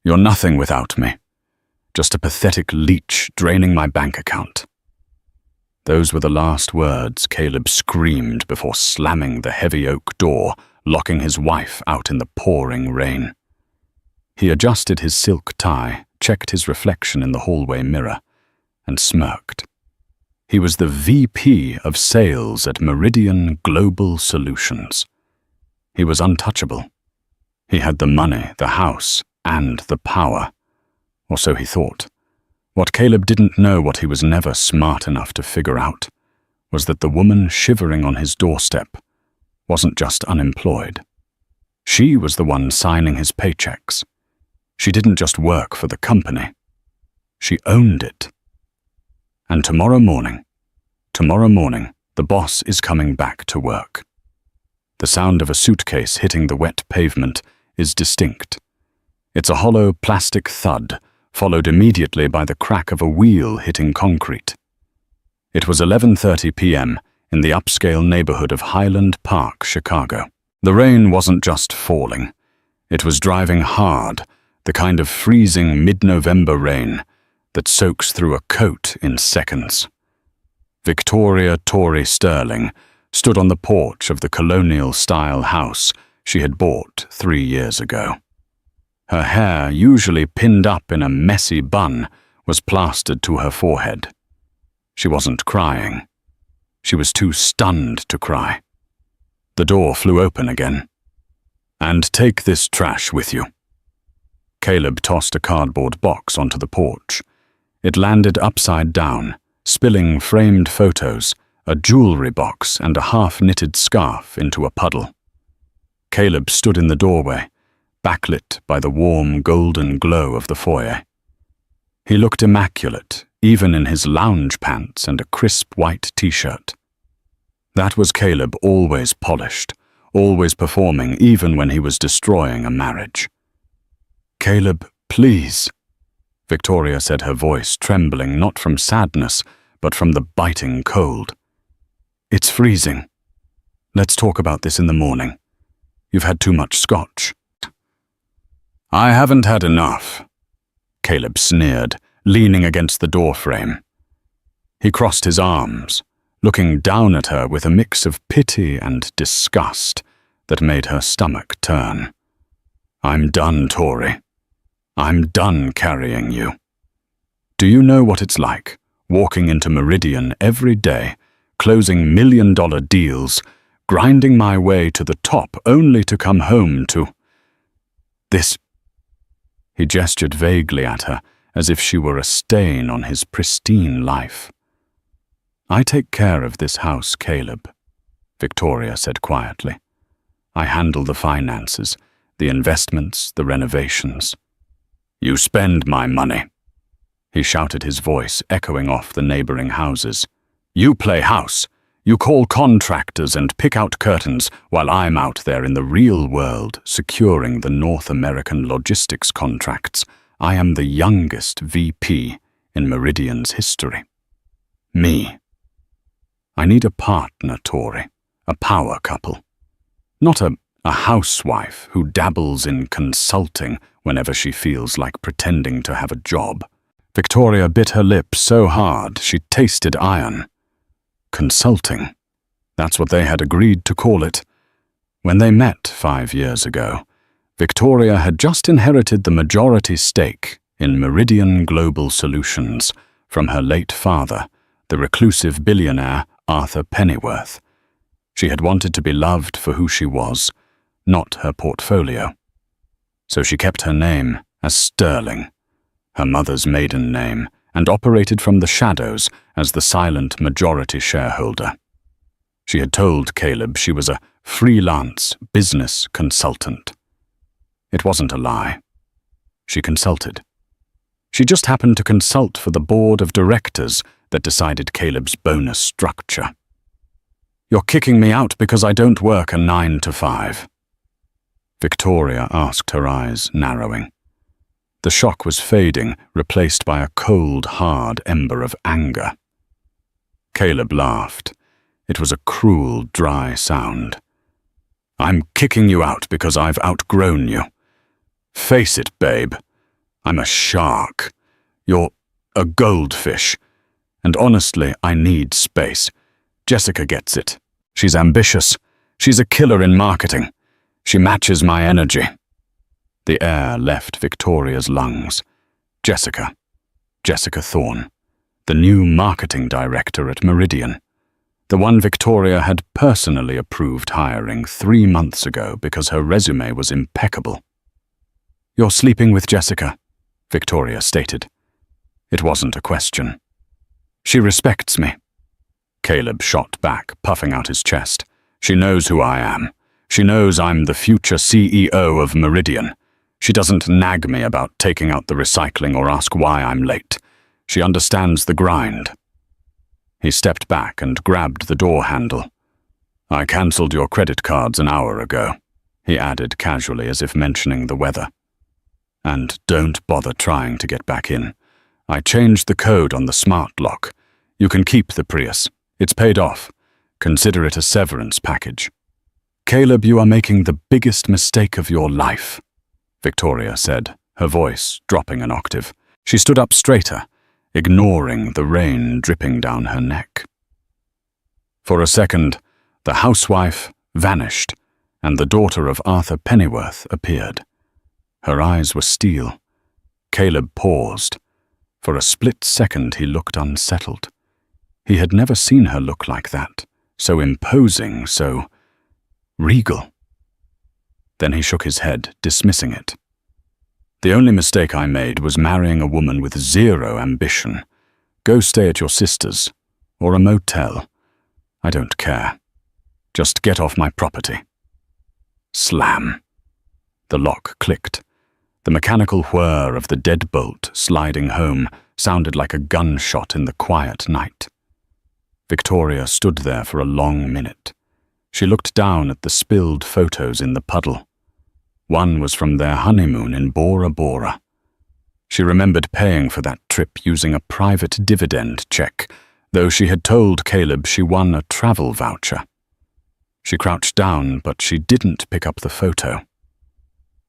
You're nothing without me. Just a pathetic leech draining my bank account." Those were the last words Caleb screamed before slamming the heavy oak door, locking his wife out in the pouring rain. He adjusted his silk tie, checked his reflection in the hallway mirror, and smirked. He was the VP of sales at Meridian Global Solutions. He was untouchable. He had the money, the house, and the power. Or so he thought. What Caleb didn't know, what he was never smart enough to figure out, was that the woman shivering on his doorstep wasn't just unemployed. She was the one signing his paychecks. She didn't just work for the company. She owned it. And tomorrow morning, the boss is coming back to work. The sound of a suitcase hitting the wet pavement is distinct. It's a hollow plastic thud, followed immediately by the crack of a wheel hitting concrete. It was 11:30 p.m. in the upscale neighborhood of Highland Park, Chicago. The rain wasn't just falling. It was driving hard, the kind of freezing mid-November rain that soaks through a coat in seconds. Victoria Torrey Sterling stood on the porch of the colonial-style house she had bought 3 years ago. Her hair, usually pinned up in a messy bun, was plastered to her forehead. She wasn't crying. She was too stunned to cry. The door flew open again. "And take this trash with you." Caleb tossed a cardboard box onto the porch. It landed upside down, spilling framed photos, a jewelry box, and a half-knitted scarf into a puddle. Caleb stood in the doorway, backlit by the warm golden glow of the foyer. He looked immaculate, even in his lounge pants and a crisp white t-shirt. That was Caleb, always polished, always performing, even when he was destroying a marriage. "Caleb, please," Victoria said, her voice trembling not from sadness, but from the biting cold. "It's freezing. Let's talk about this in the morning. You've had too much scotch." "I haven't had enough," Caleb sneered, leaning against the doorframe. He crossed his arms, looking down at her with a mix of pity and disgust that made her stomach turn. "I'm done, Torrey. I'm done carrying you. Do you know what it's like, walking into Meridian every day, closing million-dollar deals, grinding my way to the top only to come home to this?" He gestured vaguely at her, as if she were a stain on his pristine life. "I take care of this house, Caleb," Victoria said quietly. "I handle the finances, the investments, the renovations." "You spend my money," he shouted, his voice echoing off the neighboring houses. "You play house. You call contractors and pick out curtains while I'm out there in the real world securing the North American logistics contracts. I am the youngest VP in Meridian's history. Me. I need a partner, Torrey, a power couple. Not a housewife who dabbles in consulting whenever she feels like pretending to have a job." Victoria bit her lip so hard she tasted iron. Consulting. That's what they had agreed to call it. When they met 5 years ago, Victoria had just inherited the majority stake in Meridian Global Solutions from her late father, the reclusive billionaire Arthur Pennyworth. She had wanted to be loved for who she was, not her portfolio. So she kept her name as Sterling, her mother's maiden name, and operated from the shadows as the silent majority shareholder. She had told Caleb she was a freelance business consultant. It wasn't a lie. She consulted. She just happened to consult for the board of directors that decided Caleb's bonus structure. "You're kicking me out because I don't work a 9 to 5. Victoria asked, her eyes narrowing. The shock was fading, replaced by a cold, hard ember of anger. Caleb laughed. It was a cruel, dry sound. "I'm kicking you out because I've outgrown you. Face it, babe. I'm a shark. You're a goldfish. And honestly, I need space. Jessica gets it. She's ambitious. She's a killer in marketing. She matches my energy. The air left Victoria's lungs. Jessica Thorne, the new marketing director at Meridian. The one Victoria had personally approved hiring 3 months ago because her resume was impeccable. "You're sleeping with Jessica," Victoria stated. It wasn't a question. "She respects me." Caleb shot back, puffing out his chest. "She knows who I am. She knows I'm the future CEO of Meridian. She doesn't nag me about taking out the recycling or ask why I'm late. She understands the grind." He stepped back and grabbed the door handle. "I cancelled your credit cards an hour ago," he added casually as if mentioning the weather. "And don't bother trying to get back in. I changed the code on the smart lock. You can keep the Prius. It's paid off. Consider it a severance package." "Caleb, you are making the biggest mistake of your life," Victoria said, her voice dropping an octave. She stood up straighter, ignoring the rain dripping down her neck. For a second, the housewife vanished, and the daughter of Arthur Pennyworth appeared. Her eyes were steel. Caleb paused. For a split second he looked unsettled. He had never seen her look like that, so imposing, so regal. Then he shook his head, dismissing it. "The only mistake I made was marrying a woman with zero ambition. Go stay at your sister's, or a motel. I don't care. Just get off my property." Slam. The lock clicked. The mechanical whir of the deadbolt sliding home sounded like a gunshot in the quiet night. Victoria stood there for a long minute. She looked down at the spilled photos in the puddle. One was from their honeymoon in Bora Bora. She remembered paying for that trip using a private dividend check, though she had told Caleb she won a travel voucher. She crouched down, but she didn't pick up the photo.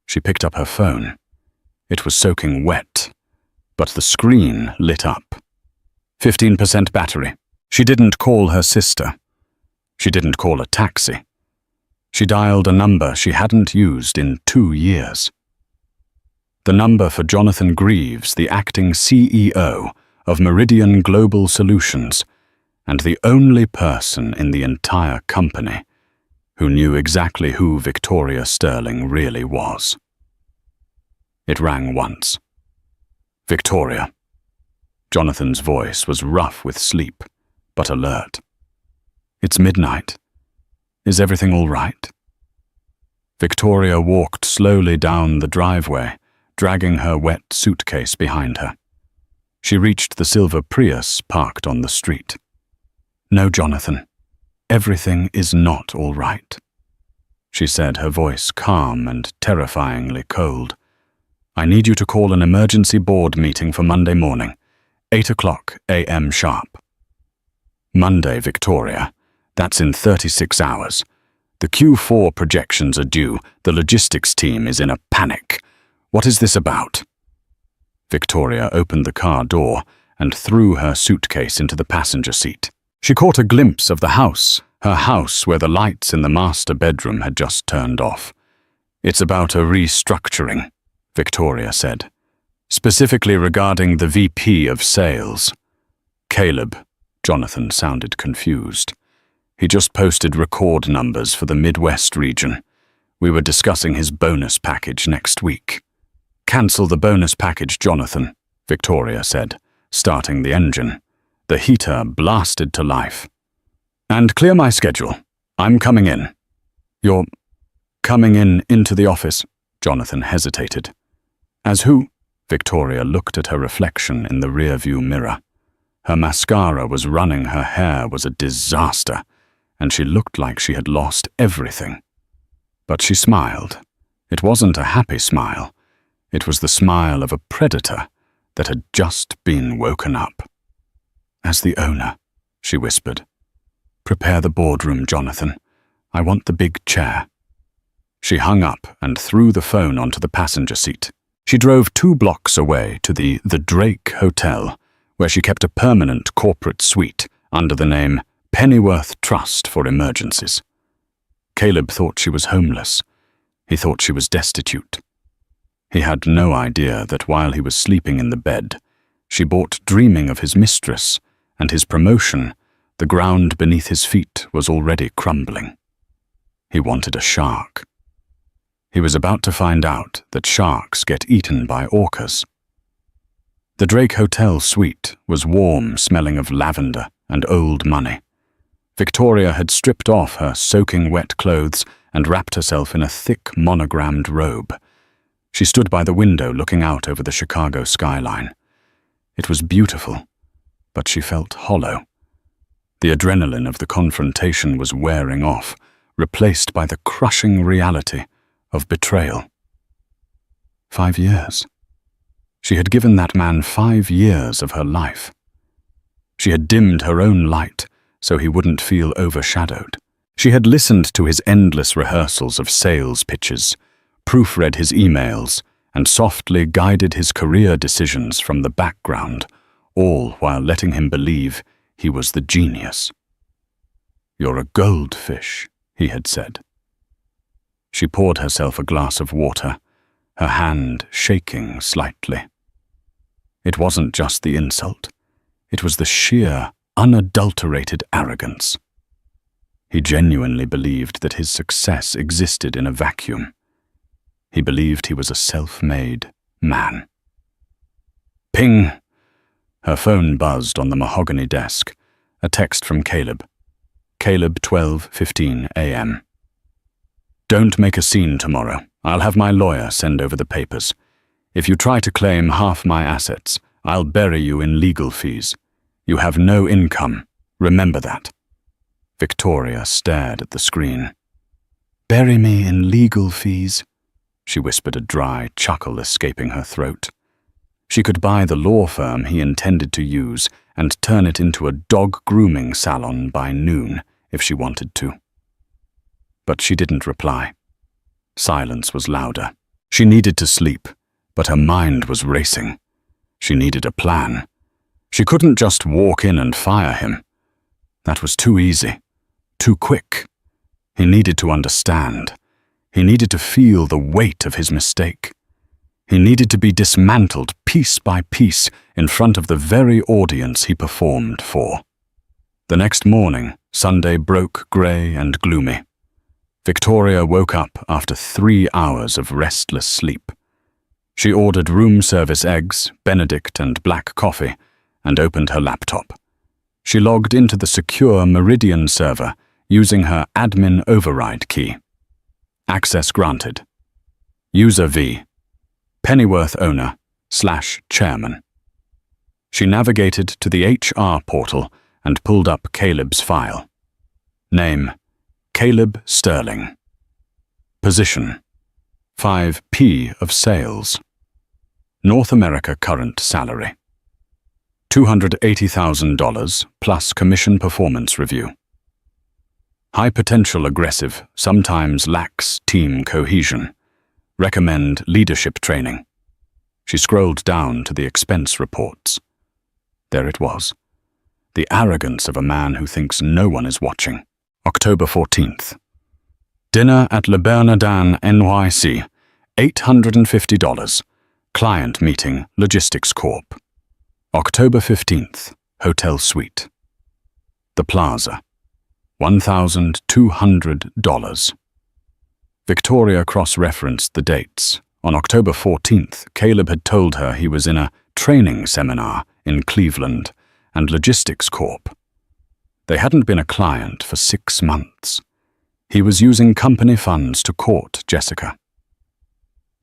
She picked up her phone. It was soaking wet, but the screen lit up. 15% battery. She didn't call her sister. She didn't call a taxi. She dialed a number she hadn't used in 2 years. The number for Jonathan Greaves, the acting CEO of Meridian Global Solutions, and the only person in the entire company who knew exactly who Victoria Sterling really was. It rang once. "Victoria." Jonathan's voice was rough with sleep, but alert. "It's midnight. Is everything all right?" Victoria walked slowly down the driveway, dragging her wet suitcase behind her. She reached the silver Prius parked on the street. "No, Jonathan. Everything is not all right," she said, her voice calm and terrifyingly cold. "I need you to call an emergency board meeting for Monday morning, 8 a.m. sharp." "Monday, Victoria. That's in 36 hours. The Q4 projections are due. The logistics team is in a panic. What is this about?" Victoria opened the car door and threw her suitcase into the passenger seat. She caught a glimpse of the house, her house where the lights in the master bedroom had just turned off. "It's about a restructuring," Victoria said, "specifically regarding the VP of sales." "Caleb," Jonathan sounded confused. "He just posted record numbers for the Midwest region. We were discussing his bonus package next week." "Cancel the bonus package, Jonathan," Victoria said, starting the engine. The heater blasted to life. "And clear my schedule. I'm coming in." "You're coming into the office?" Jonathan hesitated. "As who?" Victoria looked at her reflection in the rearview mirror. Her mascara was running, her hair was a disaster, and she looked like she had lost everything. But she smiled. It wasn't a happy smile. It was the smile of a predator that had just been woken up. "As the owner," she whispered. "Prepare the boardroom, Jonathan. I want the big chair." She hung up and threw the phone onto the passenger seat. She drove 2 blocks away to the Drake Hotel, where she kept a permanent corporate suite under the name Pennyworth Trust for Emergencies. Caleb thought she was homeless. He thought she was destitute. He had no idea that while he was sleeping in the bed, she bought dreaming of his mistress and his promotion. The ground beneath his feet was already crumbling. He wanted a shark. He was about to find out that sharks get eaten by orcas. The Drake Hotel suite was warm, smelling of lavender and old money. Victoria had stripped off her soaking wet clothes and wrapped herself in a thick monogrammed robe. She stood by the window looking out over the Chicago skyline. It was beautiful, but she felt hollow. The adrenaline of the confrontation was wearing off, replaced by the crushing reality of betrayal. 5 years. She had given that man 5 years of her life. She had dimmed her own light so he wouldn't feel overshadowed. She had listened to his endless rehearsals of sales pitches, proofread his emails, and softly guided his career decisions from the background, all while letting him believe he was the genius. "You're a goldfish," he had said. She poured herself a glass of water, her hand shaking slightly. It wasn't just the insult. It was the sheer, unadulterated arrogance. He genuinely believed that his success existed in a vacuum. He believed he was a self-made man. Ping! Her phone buzzed on the mahogany desk. A text from Caleb. Caleb, 12:15 a.m. "Don't make a scene tomorrow. I'll have my lawyer send over the papers. If you try to claim half my assets, I'll bury you in legal fees. You have no income. Remember that." Victoria stared at the screen. "Bury me in legal fees," she whispered, a dry chuckle escaping her throat. She could buy the law firm he intended to use and turn it into a dog grooming salon by noon if she wanted to. But she didn't reply. Silence was louder. She needed to sleep, but her mind was racing. She needed a plan. She couldn't just walk in and fire him. That was too easy, too quick. He needed to understand. He needed to feel the weight of his mistake. He needed to be dismantled piece by piece in front of the very audience he performed for. The next morning, Sunday broke grey and gloomy. Victoria woke up after 3 hours of restless sleep. She ordered room service eggs, Benedict and black coffee, and opened her laptop. She logged into the secure Meridian server using her admin override key. Access granted. User V. Pennyworth owner / chairman. She navigated to the HR portal and pulled up Caleb's file. Name: Caleb Sterling. Position: 5P of sales. North America current salary: $280,000 plus commission performance review. High potential aggressive, sometimes lacks team cohesion. Recommend leadership training. She scrolled down to the expense reports. There it was. The arrogance of a man who thinks no one is watching. October 14th. Dinner at Le Bernardin NYC, $850. Client meeting, Logistics Corp. October 15th, Hotel Suite. The Plaza, $1,200. Victoria cross-referenced the dates. On October 14th, Caleb had told her he was in a training seminar in Cleveland and Logistics Corp. They hadn't been a client for 6 months. He was using company funds to court Jessica.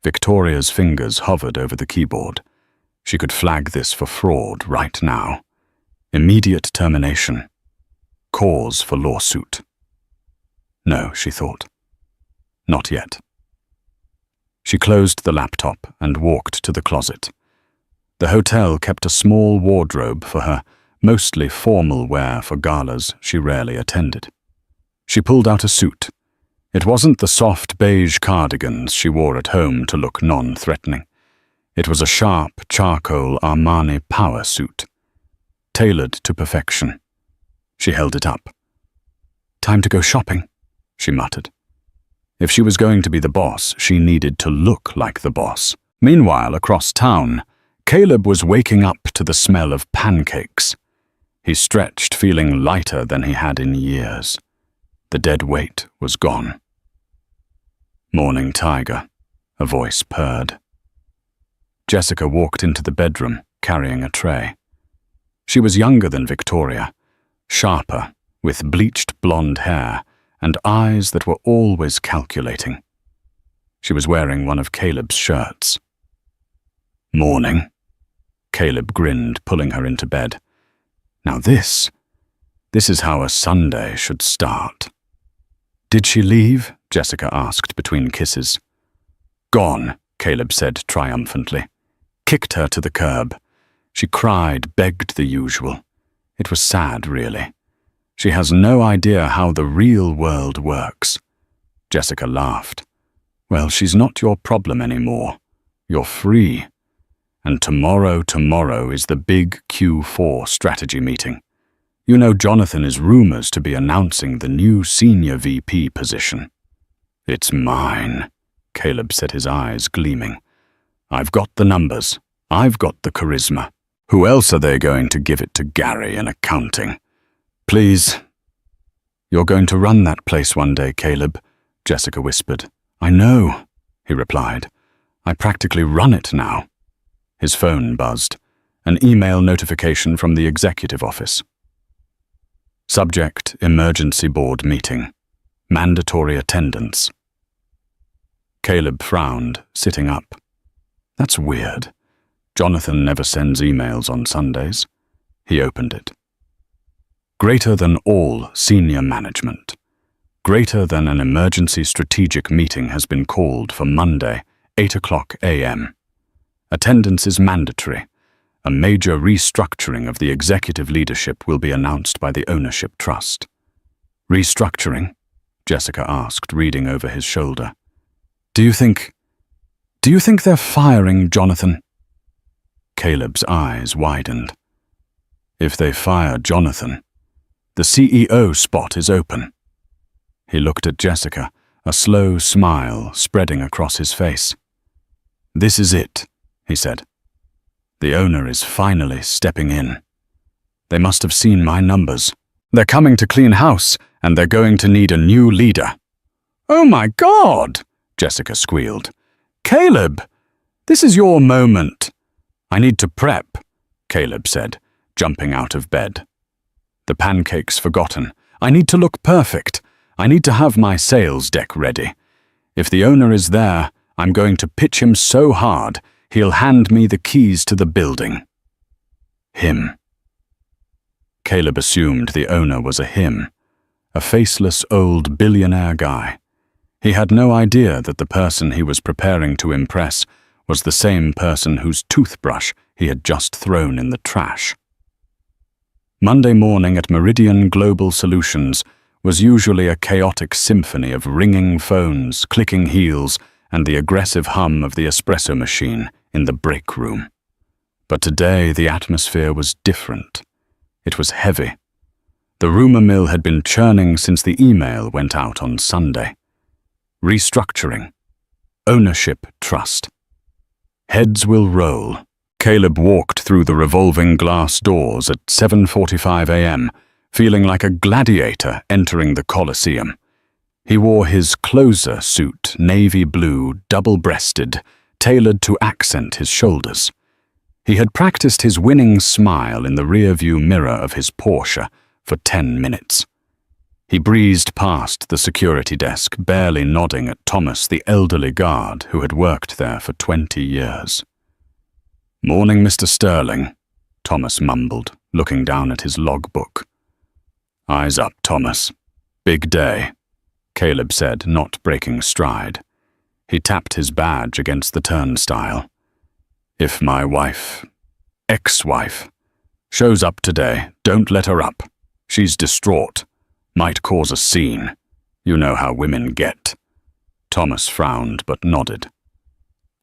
Victoria's fingers hovered over the keyboard. She could flag this for fraud right now. Immediate termination. Cause for lawsuit. No, she thought. Not yet. She closed the laptop and walked to the closet. The hotel kept a small wardrobe for her, mostly formal wear for galas she rarely attended. She pulled out a suit. It wasn't the soft beige cardigans she wore at home to look non-threatening. It was a sharp charcoal Armani power suit, tailored to perfection. She held it up. "Time to go shopping," she muttered. If she was going to be the boss, she needed to look like the boss. Meanwhile, across town, Caleb was waking up to the smell of pancakes. He stretched, feeling lighter than he had in years. The dead weight was gone. "Morning, Tiger," a voice purred. Jessica walked into the bedroom, carrying a tray. She was younger than Victoria, sharper, with bleached blonde hair and eyes that were always calculating. She was wearing one of Caleb's shirts. "Morning." Caleb grinned, pulling her into bed. Now this is how a Sunday should start. "Did she leave?" Jessica asked between kisses. "Gone," Caleb said triumphantly. "Kicked her to the curb. She cried, begged the usual. It was sad, really. She has no idea how the real world works." Jessica laughed. "Well, she's not your problem anymore. You're free. And tomorrow is the big Q4 strategy meeting. You know Jonathan is rumors to be announcing the new senior VP position." "It's mine," Caleb said, his eyes gleaming. "I've got the numbers. I've got the charisma. Who else are they going to give it to Gary in accounting? Please." "You're going to run that place one day, Caleb," Jessica whispered. "I know," he replied. "I practically run it now." His phone buzzed. An email notification from the executive office. Subject: Emergency Board Meeting. Mandatory attendance. Caleb frowned, sitting up. That's weird. Jonathan never sends emails on Sundays. He opened it. Greater than all senior management. Greater than an emergency strategic meeting has been called for Monday, 8:00 a.m. Attendance is mandatory. A major restructuring of the executive leadership will be announced by the ownership trust. "Restructuring?" Jessica asked, reading over his shoulder. Do you think they're firing Jonathan?" Caleb's eyes widened. "If they fire Jonathan, the CEO spot is open." He looked at Jessica, a slow smile spreading across his face. "This is it," he said. "The owner is finally stepping in. They must have seen my numbers. They're coming to clean house, and they're going to need a new leader." "Oh my God!" Jessica squealed. "Caleb, this is your moment." "I need to prep," Caleb said, jumping out of bed. "The pancakes forgotten. I need to look perfect. I need to have my sales deck ready. If the owner is there, I'm going to pitch him so hard, he'll hand me the keys to the building." Him. Caleb assumed the owner was a him, a faceless old billionaire guy. He had no idea that the person he was preparing to impress was the same person whose toothbrush he had just thrown in the trash. Monday morning at Meridian Global Solutions was usually a chaotic symphony of ringing phones, clicking heels, and the aggressive hum of the espresso machine in the break room. But today the atmosphere was different. It was heavy. The rumor mill had been churning since the email went out on Sunday. Restructuring. Ownership trust. Heads will roll. Caleb walked through the revolving glass doors at 7:45 a.m., feeling like a gladiator entering the Colosseum. He wore his closer suit, navy blue, double-breasted, tailored to accent his shoulders. He had practiced his winning smile in the rear-view mirror of his Porsche for 10 minutes. He breezed past the security desk, barely nodding at Thomas, the elderly guard who had worked there for 20 years. "Morning, Mr. Sterling," Thomas mumbled, looking down at his logbook. "Eyes up, Thomas. Big day," Caleb said, not breaking stride. He tapped his badge against the turnstile. "If my ex-wife, shows up today, don't let her up. She's distraught. Might cause a scene. You know how women get." Thomas frowned but nodded.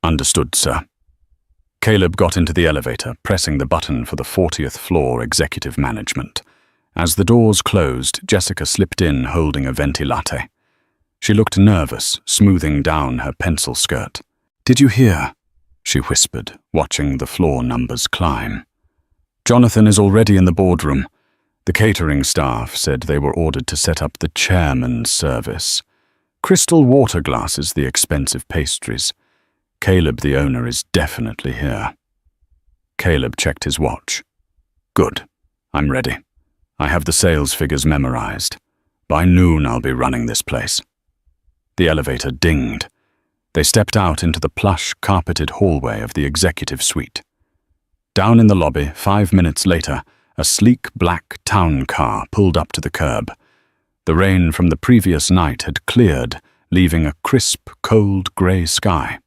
"Understood, sir." Caleb got into the elevator, pressing the button for the 40th floor executive management. As the doors closed, Jessica slipped in holding a venti latte. She looked nervous, smoothing down her pencil skirt. "Did you hear?" she whispered, watching the floor numbers climb. "Jonathan is already in the boardroom. The catering staff said they were ordered to set up the chairman's service. Crystal water glasses, the expensive pastries. Caleb, the owner, is definitely here." Caleb checked his watch. "Good. I'm ready. I have the sales figures memorized. By noon I'll be running this place." The elevator dinged. They stepped out into the plush, carpeted hallway of the executive suite. Down in the lobby, 5 minutes later, a sleek black town car pulled up to the curb. The rain from the previous night had cleared, leaving a crisp, cold grey sky.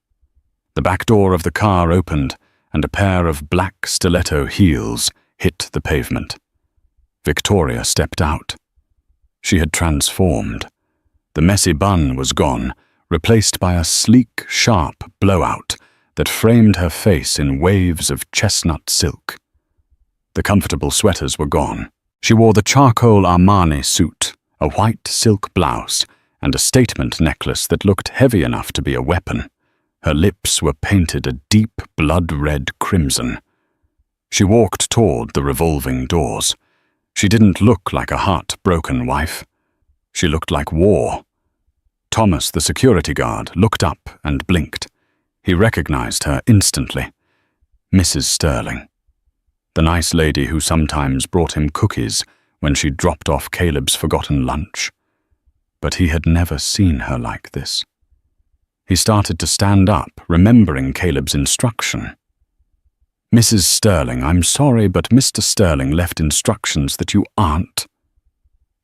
The back door of the car opened, and a pair of black stiletto heels hit the pavement. Victoria stepped out. She had transformed. The messy bun was gone, replaced by a sleek, sharp blowout that framed her face in waves of chestnut silk. The comfortable sweaters were gone. She wore the charcoal Armani suit, a white silk blouse, and a statement necklace that looked heavy enough to be a weapon. Her lips were painted a deep blood-red crimson. She walked toward the revolving doors. She didn't look like a heartbroken wife. She looked like war. Thomas, the security guard, looked up and blinked. He recognized her instantly. Mrs. Sterling. The nice lady who sometimes brought him cookies when she dropped off Caleb's forgotten lunch. But he had never seen her like this. He started to stand up, remembering Caleb's instruction. "Mrs. Sterling, I'm sorry, but Mr. Sterling left instructions that you aren't."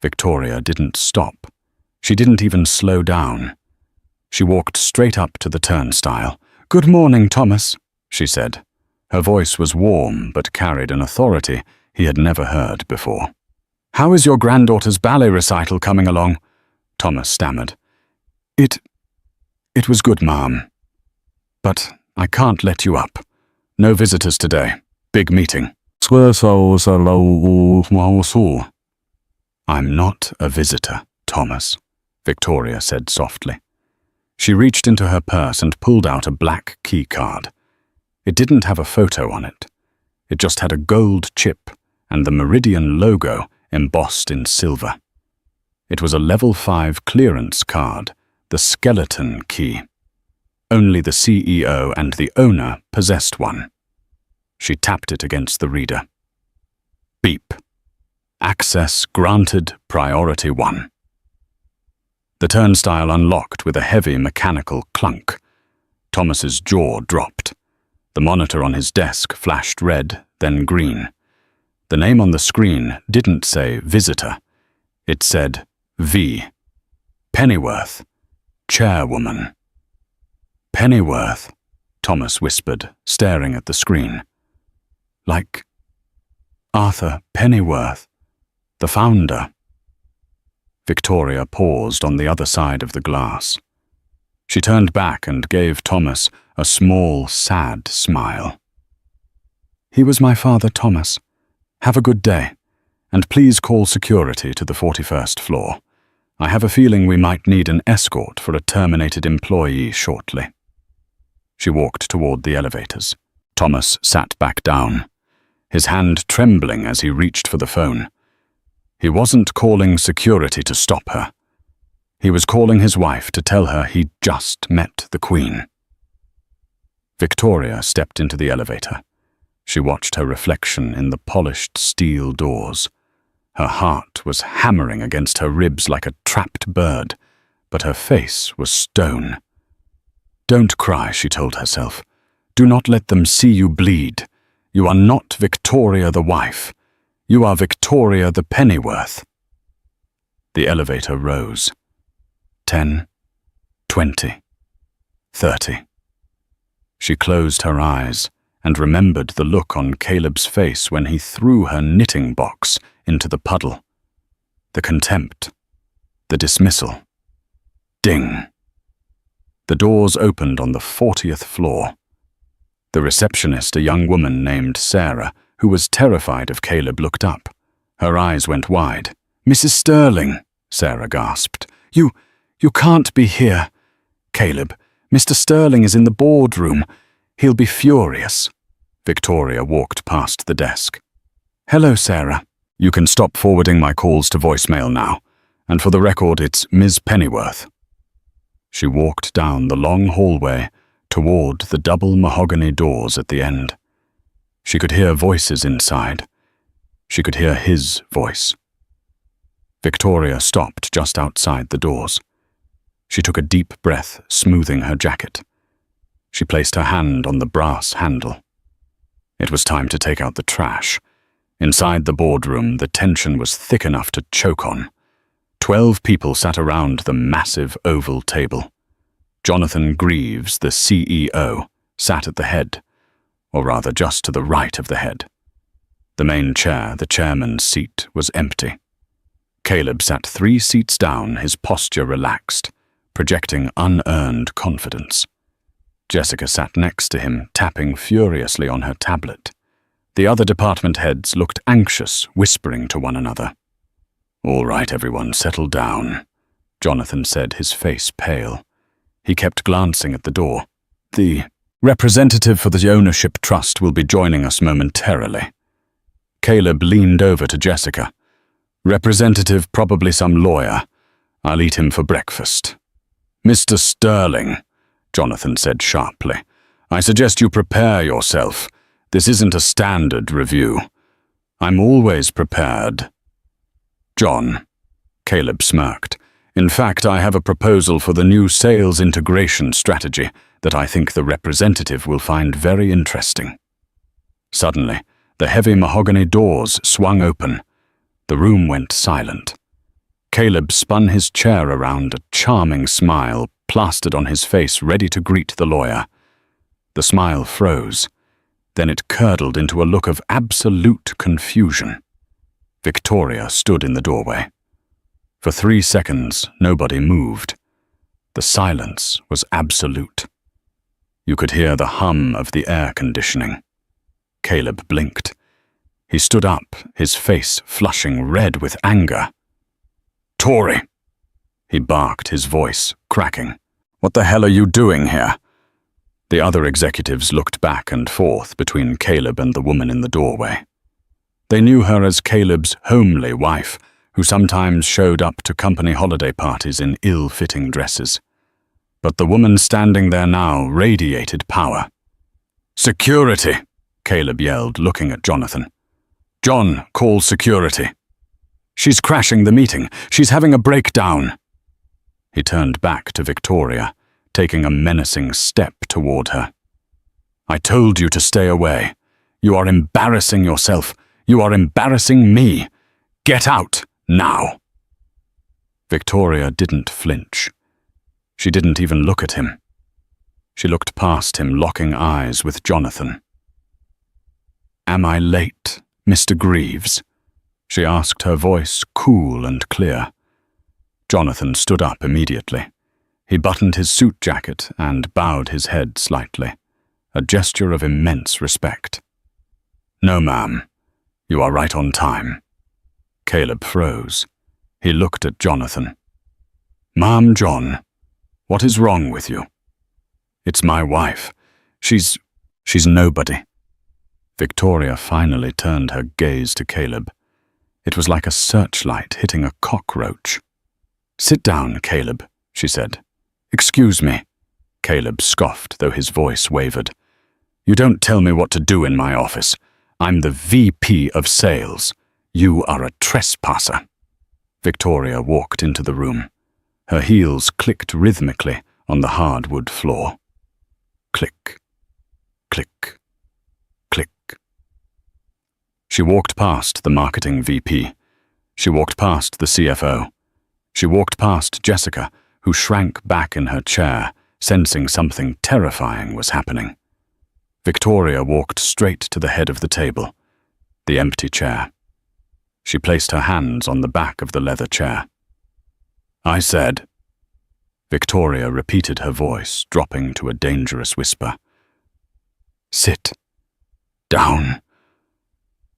Victoria didn't stop. She didn't even slow down. She walked straight up to the turnstile. "Good morning, Thomas," she said. Her voice was warm, but carried an authority he had never heard before. "How is your granddaughter's ballet recital coming along?" Thomas stammered. It was good, Ma'am. But I can't let you up. No visitors today. Big meeting." "I'm not a visitor, Thomas," Victoria said softly. She reached into her purse and pulled out a black key card. It didn't have a photo on it. It just had a gold chip and the Meridian logo embossed in silver. It was a level 5 clearance card, the skeleton key. Only the CEO and the owner possessed one. She tapped it against the reader. Beep. Access granted, priority 1. The turnstile unlocked with a heavy mechanical clunk. Thomas's jaw dropped. The monitor on his desk flashed red, then green. The name on the screen didn't say visitor. It said V. Pennyworth. Chairwoman. "Pennyworth," Thomas whispered, staring at the screen. "Like Arthur Pennyworth, the founder." Victoria paused on the other side of the glass. She turned back and gave Thomas a small, sad smile. "He was my father, Thomas. Have a good day, and please call security to the 41st floor. I have a feeling we might need an escort for a terminated employee shortly." She walked toward the elevators. Thomas sat back down, his hand trembling as he reached for the phone. He wasn't calling security to stop her. He was calling his wife to tell her he'd just met the Queen. Victoria stepped into the elevator. She watched her reflection in the polished steel doors. Her heart was hammering against her ribs like a trapped bird, but her face was stone. "Don't cry," she told herself. "Do not let them see you bleed. You are not Victoria the wife. You are Victoria the Pennyworth." The elevator rose. 10, 20, 30. She closed her eyes and remembered the look on Caleb's face when he threw her knitting box into the puddle. The contempt. The dismissal. Ding. The doors opened on the 40th floor. The receptionist, a young woman named Sarah, who was terrified of Caleb, looked up. Her eyes went wide. "Mrs. Sterling," Sarah gasped. You can't be here." "Caleb, Mr. Sterling is in the boardroom. He'll be furious." Victoria walked past the desk. "Hello, Sarah. You can stop forwarding my calls to voicemail now. And for the record, it's Ms. Pennyworth." She walked down the long hallway toward the double mahogany doors at the end. She could hear voices inside. She could hear his voice. Victoria stopped just outside the doors. She took a deep breath, smoothing her jacket. She placed her hand on the brass handle. It was time to take out the trash. Inside the boardroom, the tension was thick enough to choke on. 12 people sat around the massive oval table. Jonathan Greaves, the CEO, sat at the head, or rather just to the right of the head. The main chair, the chairman's seat, was empty. Caleb sat 3 seats down, his posture relaxed, projecting unearned confidence. Jessica sat next to him, tapping furiously on her tablet. The other department heads looked anxious, whispering to one another. "All right, everyone, settle down," Jonathan said, his face pale. He kept glancing at the door. "The representative for the ownership trust will be joining us momentarily." Caleb leaned over to Jessica. "Representative, probably some lawyer. I'll eat him for breakfast." "Mr. Sterling," Jonathan said sharply, "I suggest you prepare yourself. This isn't a standard review." "I'm always prepared." "John," Caleb smirked. "In fact, I have a proposal for the new sales integration strategy that I think the representative will find very interesting." Suddenly, the heavy mahogany doors swung open. The room went silent. Caleb spun his chair around, a charming smile plastered on his face, ready to greet the lawyer. The smile froze. Then it curdled into a look of absolute confusion. Victoria stood in the doorway. For 3 seconds, nobody moved. The silence was absolute. You could hear the hum of the air conditioning. Caleb blinked. He stood up, his face flushing red with anger. "Tory!" He barked, his voice cracking. "What the hell are you doing here?" The other executives looked back and forth between Caleb and the woman in the doorway. They knew her as Caleb's homely wife, who sometimes showed up to company holiday parties in ill-fitting dresses. But the woman standing there now radiated power. "Security!" Caleb yelled, looking at Jonathan. "John, call security." "She's crashing the meeting. She's having a breakdown." He turned back to Victoria, taking a menacing step toward her. "I told you to stay away. You are embarrassing yourself. You are embarrassing me. Get out, now." Victoria didn't flinch. She didn't even look at him. She looked past him, locking eyes with Jonathan. "Am I late, Mr. Greaves?" she asked, her voice cool and clear. Jonathan stood up immediately. He buttoned his suit jacket and bowed his head slightly, a gesture of immense respect. "No, ma'am. You are right on time." Caleb froze. He looked at Jonathan. "Ma'am, John, what is wrong with you?" "It's my wife. She's nobody." Victoria finally turned her gaze to Caleb. It was like a searchlight hitting a cockroach. "Sit down, Caleb," she said. "Excuse me." Caleb scoffed, though his voice wavered. "You don't tell me what to do in my office. I'm the VP of sales. You are a trespasser." Victoria walked into the room. Her heels clicked rhythmically on the hardwood floor. Click, click, click. She walked past the marketing VP. She walked past the CFO. She walked past Jessica, who shrank back in her chair, sensing something terrifying was happening. Victoria walked straight to the head of the table, the empty chair. She placed her hands on the back of the leather chair. "I said," Victoria repeated her voice, dropping to a dangerous whisper. Sit down.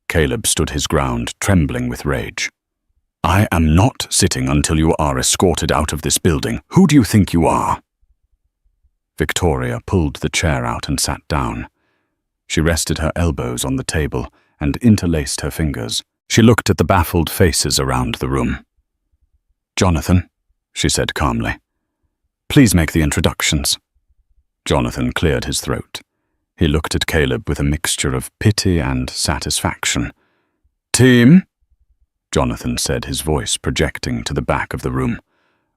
Caleb stood his ground, trembling with rage. I am not sitting until you are escorted out of this building. Who do you think you are? Victoria pulled the chair out and sat down. She rested her elbows on the table and interlaced her fingers. She looked at the baffled faces around the room. Jonathan, she said calmly, please make the introductions. Jonathan cleared his throat. He looked at Caleb with a mixture of pity and satisfaction. Team, Jonathan said, his voice projecting to the back of the room.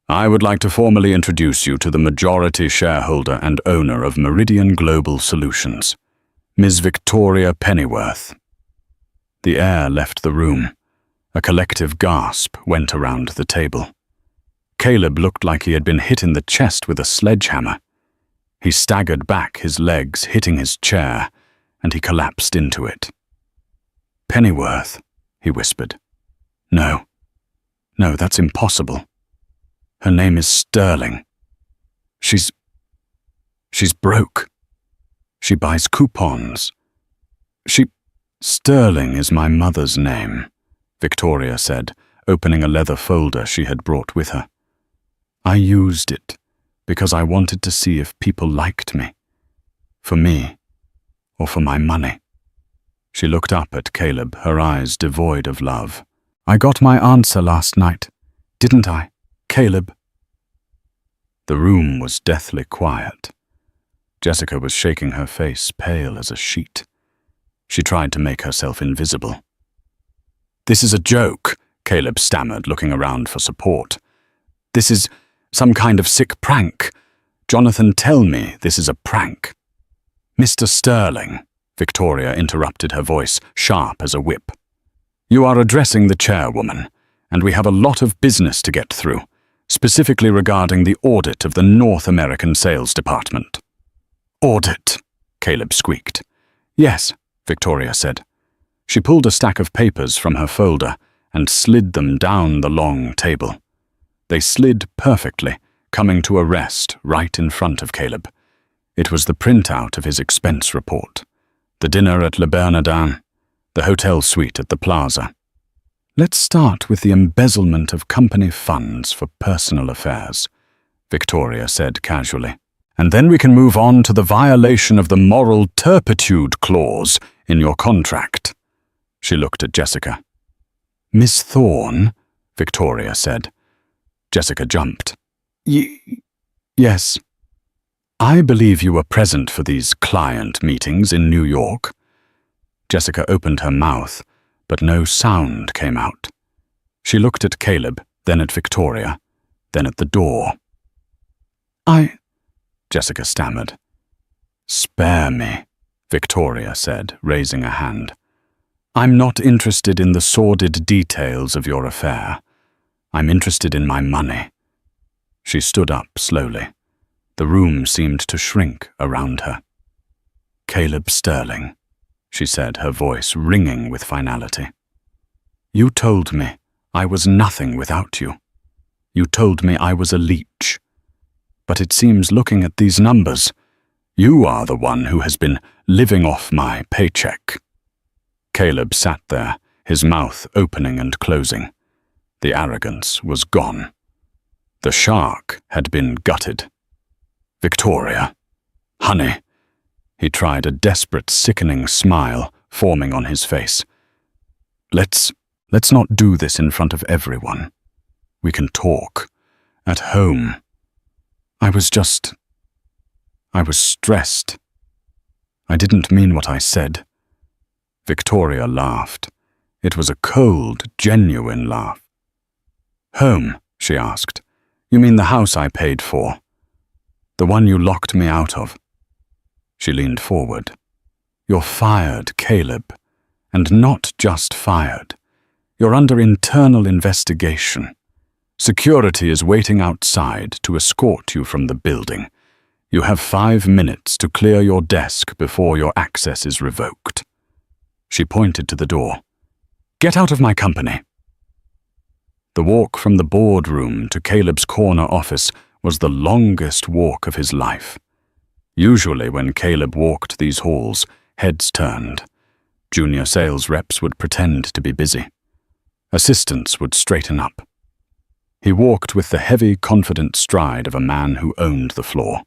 I would like to formally introduce you to the majority shareholder and owner of Meridian Global Solutions, Ms. Victoria Pennyworth. The air left the room. A collective gasp went around the table. Caleb looked like he had been hit in the chest with a sledgehammer. He staggered back, his legs hitting his chair, and he collapsed into it. Pennyworth, he whispered. No, that's impossible. Her name is Sterling. She's broke. She buys coupons. Sterling is my mother's name, Victoria said, opening a leather folder she had brought with her. I used it because I wanted to see if people liked me. For me, or for my money. She looked up at Caleb, her eyes devoid of love. I got my answer last night, didn't I, Caleb? The room was deathly quiet. Jessica was shaking her face, pale as a sheet. She tried to make herself invisible. This is a joke, Caleb stammered, looking around for support. This is some kind of sick prank. Jonathan, tell me this is a prank. Mr. Sterling, Victoria interrupted, her voice sharp as a whip. You are addressing the chairwoman, and we have a lot of business to get through, specifically regarding the audit of the North American Sales Department. Audit, Caleb squeaked. Yes, Victoria said. She pulled a stack of papers from her folder and slid them down the long table. They slid perfectly, coming to a rest right in front of Caleb. It was the printout of his expense report. The dinner at Le Bernardin, the hotel suite at the Plaza. Let's start with the embezzlement of company funds for personal affairs, Victoria said casually. And then we can move on to the violation of the moral turpitude clause in your contract. She looked at Jessica. Miss Thorne, Victoria said. Jessica jumped. Yes. I believe you were present for these client meetings in New York. Jessica opened her mouth, but no sound came out. She looked at Caleb, then at Victoria, then at the door. Jessica stammered. Spare me, Victoria said, raising a hand. I'm not interested in the sordid details of your affair. I'm interested in my money. She stood up slowly. The room seemed to shrink around her. Caleb Sterling, she said, her voice ringing with finality. You told me I was nothing without you. You told me I was a leech. But it seems, looking at these numbers, you are the one who has been living off my paycheck. Caleb sat there, his mouth opening and closing. The arrogance was gone. The shark had been gutted. Victoria, honey, he tried, a desperate, sickening smile forming on his face. Let's not do this in front of everyone. We can talk. At home. I was stressed. I didn't mean what I said. Victoria laughed. It was a cold, genuine laugh. Home, she asked. You mean the house I paid for? The one you locked me out of? She leaned forward. You're fired, Caleb. And not just fired. You're under internal investigation. Security is waiting outside to escort you from the building. You have 5 minutes to clear your desk before your access is revoked. She pointed to the door. Get out of my company. The walk from the boardroom to Caleb's corner office was the longest walk of his life. Usually when Caleb walked these halls, heads turned. Junior sales reps would pretend to be busy. Assistants would straighten up. He walked with the heavy, confident stride of a man who owned the floor.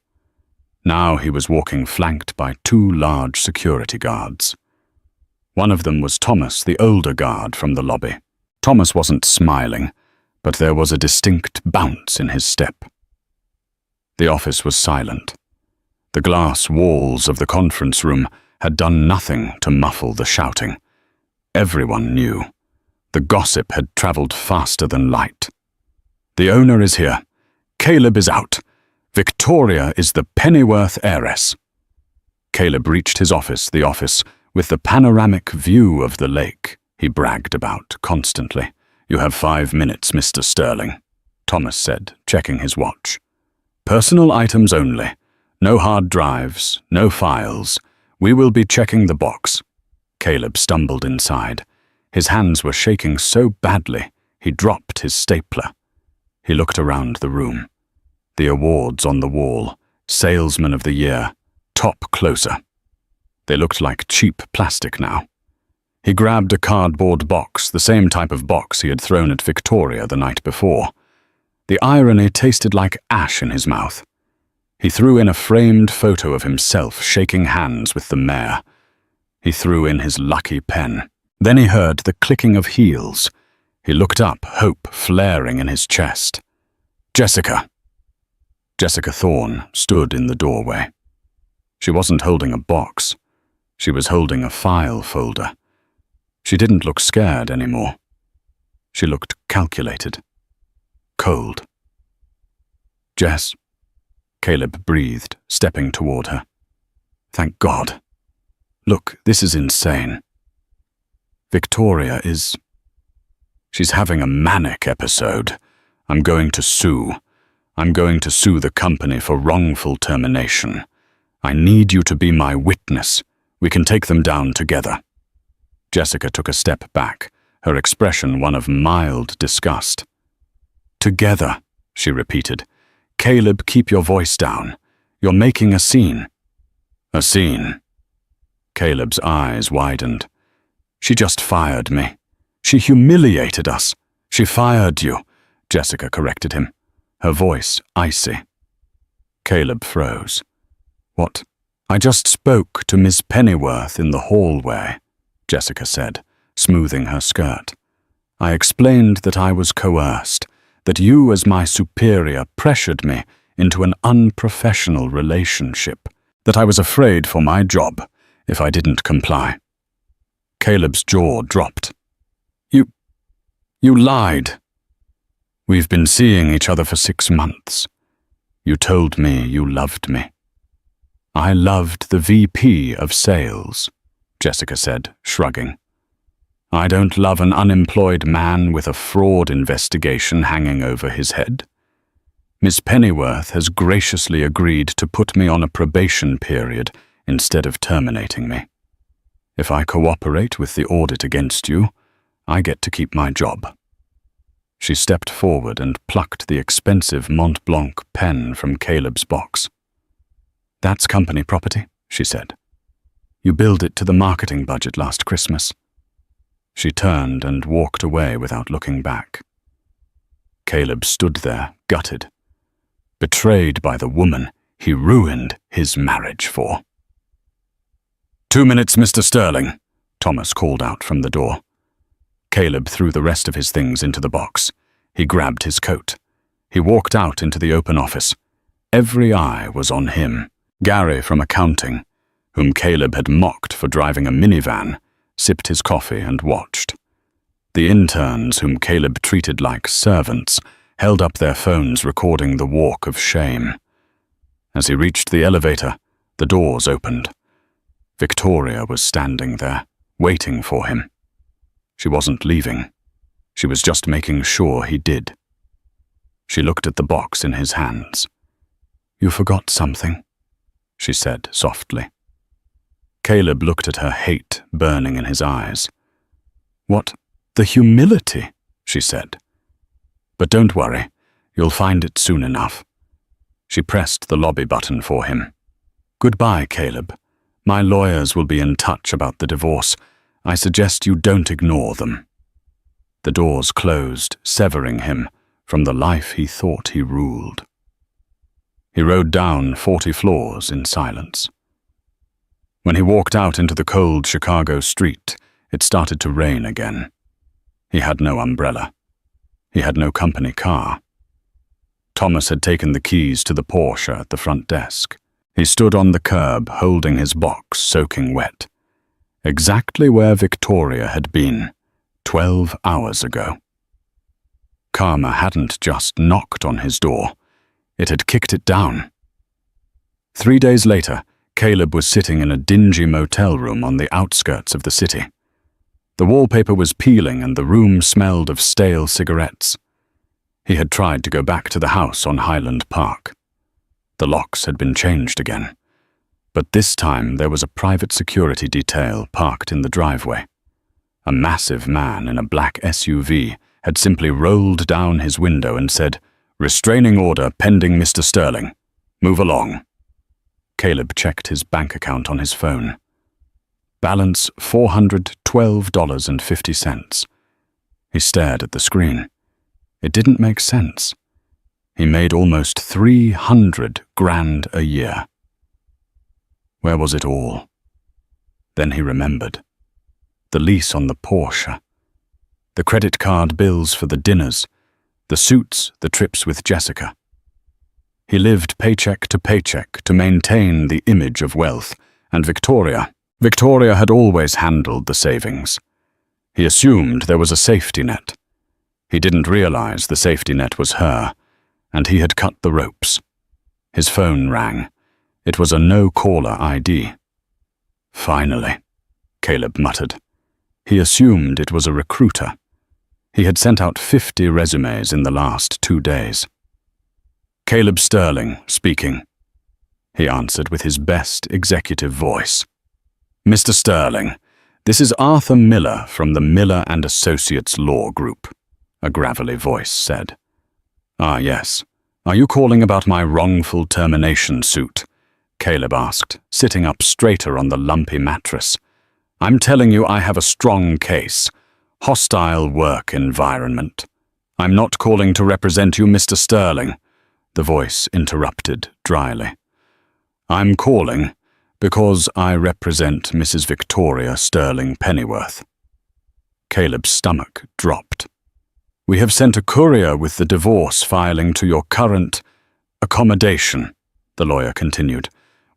Now he was walking flanked by 2 large security guards. One of them was Thomas, the older guard from the lobby. Thomas wasn't smiling, but there was a distinct bounce in his step. The office was silent. The glass walls of the conference room had done nothing to muffle the shouting. Everyone knew. The gossip had traveled faster than light. The owner is here. Caleb is out. Victoria is the pennyworth heiress. Caleb reached his office, the office with the panoramic view of the lake he bragged about constantly. "You have 5 minutes, Mr. Sterling," Thomas said, checking his watch. "Personal items only. No hard drives, no files. We will be checking the box." Caleb stumbled inside. His hands were shaking so badly he dropped his stapler. He looked around the room. The awards on the wall, Salesman of the Year, top closer. They looked like cheap plastic now. He grabbed a cardboard box, the same type of box he had thrown at Victoria the night before. The irony tasted like ash in his mouth. He threw in a framed photo of himself shaking hands with the mayor. He threw in his lucky pen. Then he heard the clicking of heels. He looked up, hope flaring in his chest. Jessica. Jessica Thorne stood in the doorway. She wasn't holding a box. She was holding a file folder. She didn't look scared anymore. She looked calculated. Cold. "Jess," Caleb breathed, stepping toward her. "Thank God. Look, this is insane. Victoria is... She's having a manic episode. I'm going to sue. I'm going to sue the company for wrongful termination. I need you to be my witness. We can take them down together." Jessica took a step back, her expression one of mild disgust. "Together," she repeated. "Caleb, keep your voice down. You're making a scene." "A scene?" Caleb's eyes widened. "She just fired me. She humiliated us. She fired you," Jessica corrected him, her voice icy. Caleb froze. "What? I just spoke to Miss Pennyworth in the hallway," Jessica said, smoothing her skirt. "I explained that I was coerced, that you as my superior pressured me into an unprofessional relationship, that I was afraid for my job if I didn't comply." Caleb's jaw dropped. You lied. We've been seeing each other for 6 months. You told me you loved me." "I loved the VP of sales," Jessica said, shrugging. "I don't love an unemployed man with a fraud investigation hanging over his head. Miss Pennyworth has graciously agreed to put me on a probation period instead of terminating me. If I cooperate with the audit against you, I get to keep my job." She stepped forward and plucked the expensive Mont Blanc pen from Caleb's box. "That's company property," she said. "You billed it to the marketing budget last Christmas." She turned and walked away without looking back. Caleb stood there, gutted. Betrayed by the woman he ruined his marriage for. "2 minutes, Mr. Sterling," Thomas called out from the door. Caleb threw the rest of his things into the box. He grabbed his coat. He walked out into the open office. Every eye was on him. Gary from accounting, whom Caleb had mocked for driving a minivan, sipped his coffee and watched. The interns, whom Caleb treated like servants, held up their phones recording the walk of shame. As he reached the elevator, the doors opened. Victoria was standing there, waiting for him. She wasn't leaving. She was just making sure he did. She looked at the box in his hands. "You forgot something," she said softly. Caleb looked at her, hate burning in his eyes. "What? The humility," she said. "But don't worry, you'll find it soon enough." She pressed the lobby button for him. Goodbye, Caleb. My lawyers will be in touch about the divorce. I suggest you don't ignore them. The doors closed, severing him from the life he thought he ruled. He rode down 40 floors in silence. When he walked out into the cold Chicago street, it started to rain again. He had no umbrella. He had no company car. Thomas had taken the keys to the Porsche at the front desk. He stood on the curb, holding his box soaking wet, exactly where Victoria had been 12 hours ago. Karma hadn't just knocked on his door. It had kicked it down. 3 days later, Caleb was sitting in a dingy motel room on the outskirts of the city. The wallpaper was peeling and the room smelled of stale cigarettes. He had tried to go back to the house on Highland Park. The locks had been changed again, but this time there was a private security detail parked in the driveway. A massive man in a black SUV had simply rolled down his window and said, "Restraining order pending Mr. Sterling. Move along." Caleb checked his bank account on his phone. Balance $412.50. He stared at the screen. It didn't make sense. He made almost 300 grand a year. Where was it all? Then he remembered. The lease on the Porsche, the credit card bills for the dinners, the suits, the trips with Jessica. He lived paycheck to paycheck to maintain the image of wealth, and Victoria had always handled the savings. He assumed there was a safety net. He didn't realize the safety net was her, and he had cut the ropes. His phone rang. It was a no-caller ID. "Finally," Caleb muttered. He assumed it was a recruiter. He had sent out 50 resumes in the last 2 days. "Caleb Sterling, speaking," he answered with his best executive voice. "Mr. Sterling, this is Arthur Miller from the Miller & Associates Law Group," a gravelly voice said. "Ah, yes. Are you calling about my wrongful termination suit?" Caleb asked, sitting up straighter on the lumpy mattress. "I'm telling you I have a strong case. Hostile work environment. I'm not calling to represent you, Mr. Sterling," the voice interrupted dryly. "I'm calling because I represent Mrs. Victoria Sterling Pennyworth." Caleb's stomach dropped. "We have sent a courier with the divorce filing to your current accommodation," the lawyer continued.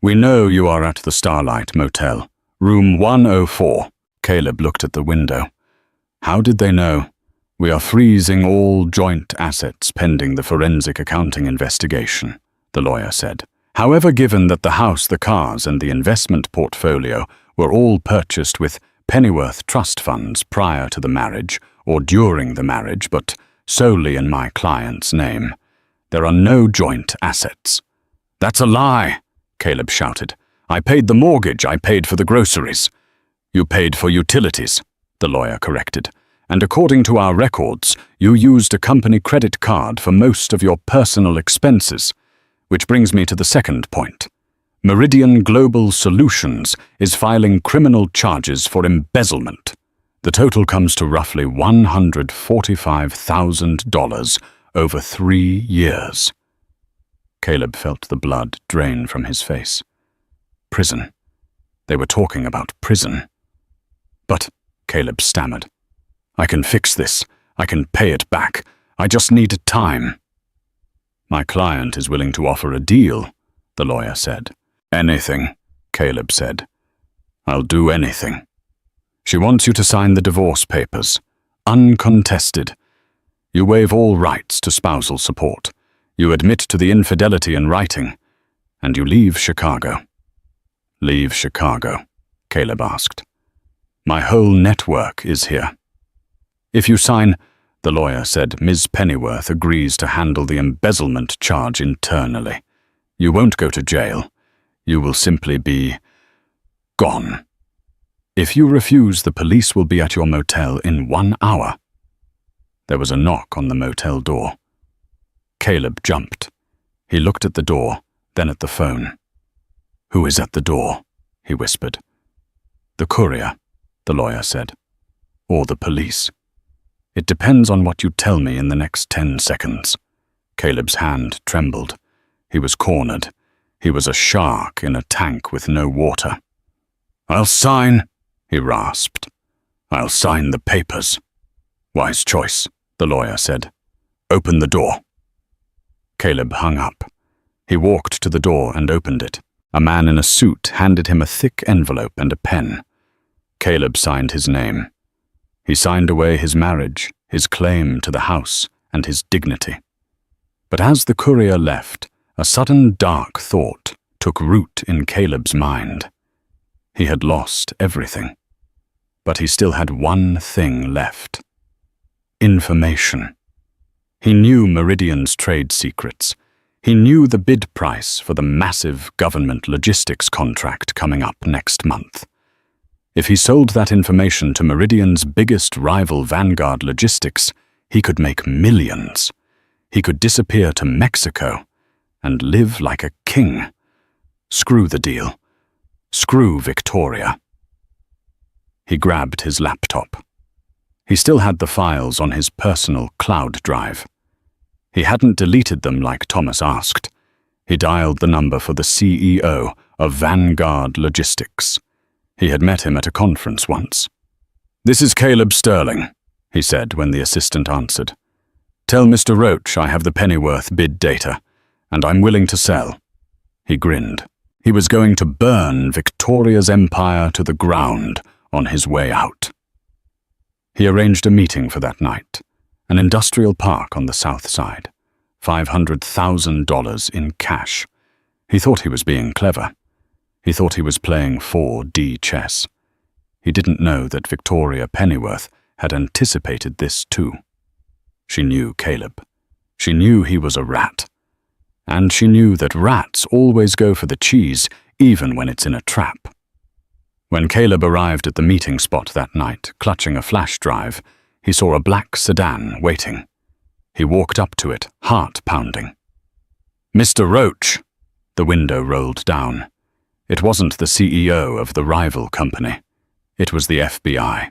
"We know you are at the Starlight Motel, room 104. Caleb looked at the window. "How did they know? We are freezing all joint assets pending the forensic accounting investigation," the lawyer said. "However, given that the house, the cars, and the investment portfolio were all purchased with Pennyworth trust funds prior to the marriage or during the marriage, but solely in my client's name, there are no joint assets." "That's a lie," Caleb shouted. "I paid the mortgage, I paid for the groceries." "You paid for utilities," the lawyer corrected. "And according to our records, you used a company credit card for most of your personal expenses. Which brings me to the second point. Meridian Global Solutions is filing criminal charges for embezzlement. The total comes to roughly $145,000 over 3 years. Caleb felt the blood drain from his face. Prison. They were talking about prison. "But," Caleb stammered, "I can fix this. I can pay it back. I just need time." "My client is willing to offer a deal," the lawyer said. "Anything," Caleb said. "I'll do anything. She wants you to sign the divorce papers. Uncontested. You waive all rights to spousal support. You admit to the infidelity in writing. And you leave Chicago." "Leave Chicago?" Caleb asked. "My whole network is here." "If you sign," the lawyer said, "Ms. Pennyworth agrees to handle the embezzlement charge internally. You won't go to jail. You will simply be gone. If you refuse, the police will be at your motel in 1 hour." There was a knock on the motel door. Caleb jumped. He looked at the door, then at the phone. "Who is at the door?" he whispered. "The courier," the lawyer said. "Or the police. It depends on what you tell me in the next 10 seconds. Caleb's hand trembled. He was cornered. He was a shark in a tank with no water. "I'll sign," he rasped. "I'll sign the papers." "Wise choice," the lawyer said. "Open the door." Caleb hung up. He walked to the door and opened it. A man in a suit handed him a thick envelope and a pen. Caleb signed his name. He signed away his marriage, his claim to the house, and his dignity. But as the courier left, a sudden dark thought took root in Caleb's mind. He had lost everything. But he still had one thing left. Information. He knew Meridian's trade secrets. He knew the bid price for the massive government logistics contract coming up next month. If he sold that information to Meridian's biggest rival Vanguard Logistics, he could make millions. He could disappear to Mexico and live like a king. Screw the deal. Screw Victoria. He grabbed his laptop. He still had the files on his personal cloud drive. He hadn't deleted them like Thomas asked. He dialed the number for the CEO of Vanguard Logistics. He had met him at a conference once. "This is Caleb Sterling," he said when the assistant answered. "Tell Mr. Roach I have the pennyworth bid data, and I'm willing to sell." He grinned. He was going to burn Victoria's empire to the ground on his way out. He arranged a meeting for that night, an industrial park on the south side, $500,000 in cash. He thought he was being clever. He thought he was playing 4D chess. He didn't know that Victoria Pennyworth had anticipated this too. She knew Caleb. She knew he was a rat. And she knew that rats always go for the cheese, even when it's in a trap. When Caleb arrived at the meeting spot that night, clutching a flash drive, he saw a black sedan waiting. He walked up to it, heart pounding. "Mr. Roach!" The window rolled down. It wasn't the CEO of the rival company. It was the FBI.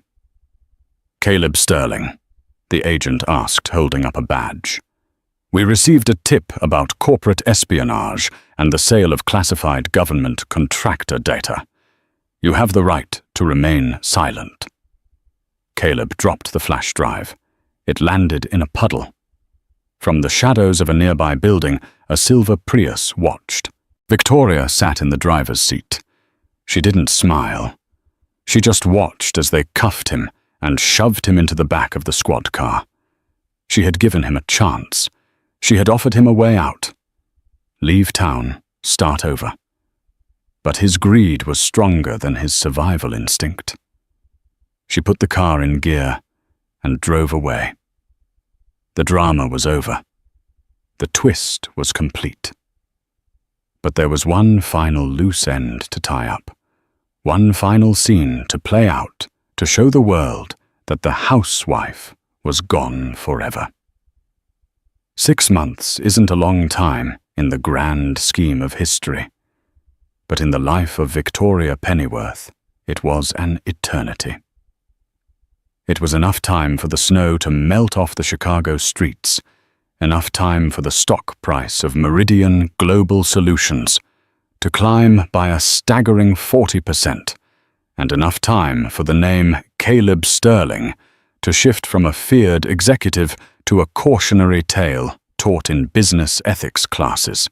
"Caleb Sterling," the agent asked, holding up a badge. "We received a tip about corporate espionage and the sale of classified government contractor data. You have the right to remain silent." Caleb dropped the flash drive. It landed in a puddle. From the shadows of a nearby building, a silver Prius watched. Victoria sat in the driver's seat. She didn't smile. She just watched as they cuffed him and shoved him into the back of the squad car. She had given him a chance. She had offered him a way out. Leave town, start over. But his greed was stronger than his survival instinct. She put the car in gear and drove away. The drama was over. The twist was complete. But there was one final loose end to tie up, one final scene to play out to show the world that the housewife was gone forever. 6 months isn't a long time in the grand scheme of history, but in the life of Victoria Pennyworth, it was an eternity. It was enough time for the snow to melt off the Chicago streets, enough time for the stock price of Meridian Global Solutions to climb by a staggering 40%, and enough time for the name Caleb Sterling to shift from a feared executive to a cautionary tale taught in business ethics classes.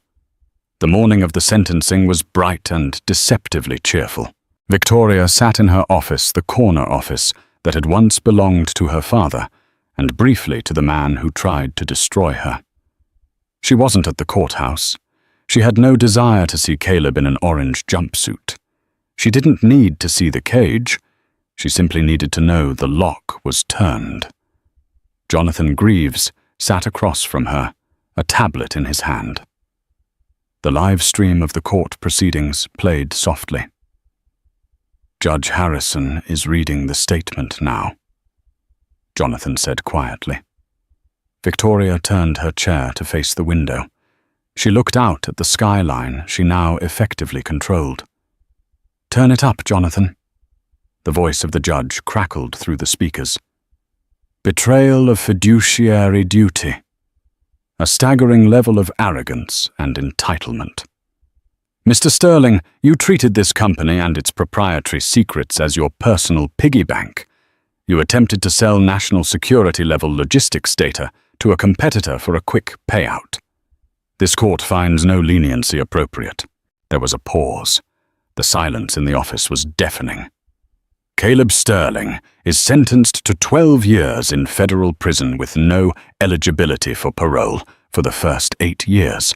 The morning of the sentencing was bright and deceptively cheerful. Victoria sat in her office, the corner office that had once belonged to her father, and briefly to the man who tried to destroy her. She wasn't at the courthouse. She had no desire to see Caleb in an orange jumpsuit. She didn't need to see the cage. She simply needed to know the lock was turned. Jonathan Greaves sat across from her, a tablet in his hand. The live stream of the court proceedings played softly. "Judge Harrison is reading the statement now," Jonathan said quietly. Victoria turned her chair to face the window. She looked out at the skyline she now effectively controlled. "Turn it up, Jonathan." The voice of the judge crackled through the speakers. "Betrayal of fiduciary duty. A staggering level of arrogance and entitlement. Mr. Sterling, you treated this company and its proprietary secrets as your personal piggy bank. You attempted to sell national security-level logistics data to a competitor for a quick payout. This court finds no leniency appropriate." There was a pause. The silence in the office was deafening. "Caleb Sterling is sentenced to 12 years in federal prison with no eligibility for parole for the first 8 years.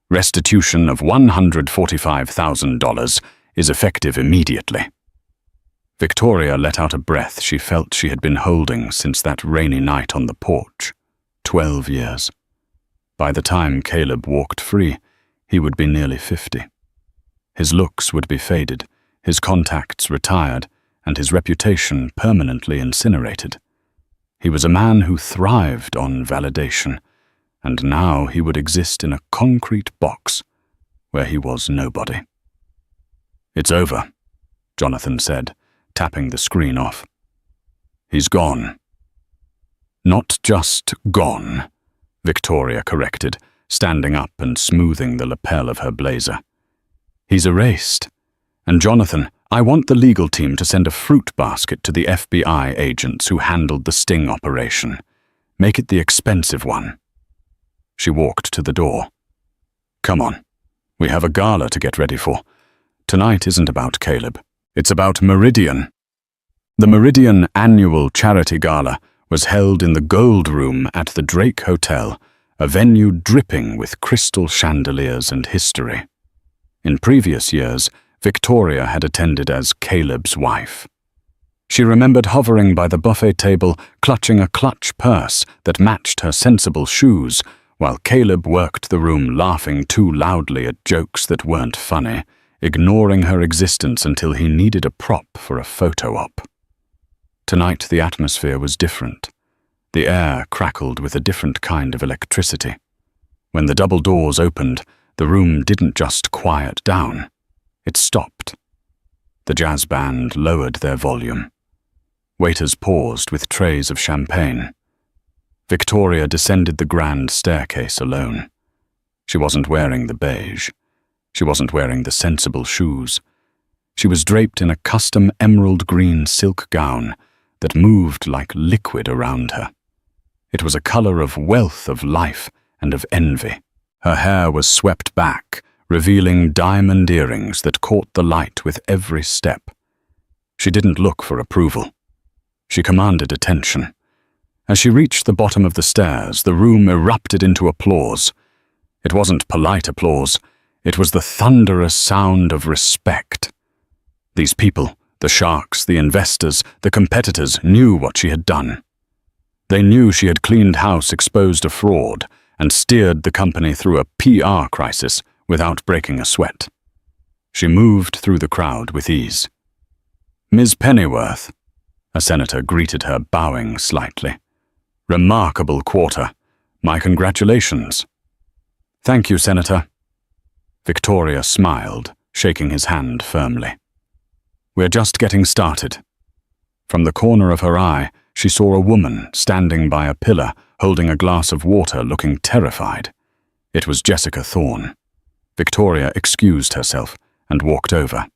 Restitution of $145,000 is effective immediately." Victoria let out a breath she felt she had been holding since that rainy night on the porch. 12 years. By the time Caleb walked free, he would be nearly 50. His looks would be faded, his contacts retired, and his reputation permanently incinerated. He was a man who thrived on validation, and now he would exist in a concrete box where he was nobody. "It's over," Jonathan said, tapping the screen off. "He's gone." "Not just gone," Victoria corrected, standing up and smoothing the lapel of her blazer. "He's erased. And Jonathan, I want the legal team to send a fruit basket to the FBI agents who handled the sting operation. Make it the expensive one." She walked to the door. "Come on. We have a gala to get ready for. Tonight isn't about Caleb. It's about Meridian." The Meridian annual charity gala was held in the Gold Room at the Drake Hotel, a venue dripping with crystal chandeliers and history. In previous years, Victoria had attended as Caleb's wife. She remembered hovering by the buffet table, clutching a clutch purse that matched her sensible shoes, while Caleb worked the room laughing too loudly at jokes that weren't funny, ignoring her existence until he needed a prop for a photo op. Tonight the atmosphere was different. The air crackled with a different kind of electricity. When the double doors opened, the room didn't just quiet down. It stopped. The jazz band lowered their volume. Waiters paused with trays of champagne. Victoria descended the grand staircase alone. She wasn't wearing the beige. She wasn't wearing the sensible shoes. She was draped in a custom emerald green silk gown that moved like liquid around her. It was a color of wealth, of life, and of envy. Her hair was swept back, revealing diamond earrings that caught the light with every step. She didn't look for approval. She commanded attention. As she reached the bottom of the stairs, the room erupted into applause. It wasn't polite applause. It was the thunderous sound of respect. These people, the sharks, the investors, the competitors, knew what she had done. They knew she had cleaned house, exposed a fraud, and steered the company through a PR crisis without breaking a sweat. She moved through the crowd with ease. "Ms. Pennyworth," a senator greeted her, bowing slightly. "Remarkable quarter. My congratulations." "Thank you, Senator." Victoria smiled, shaking his hand firmly. "We're just getting started." From the corner of her eye, she saw a woman standing by a pillar, holding a glass of water, looking terrified. It was Jessica Thorne. Victoria excused herself and walked over.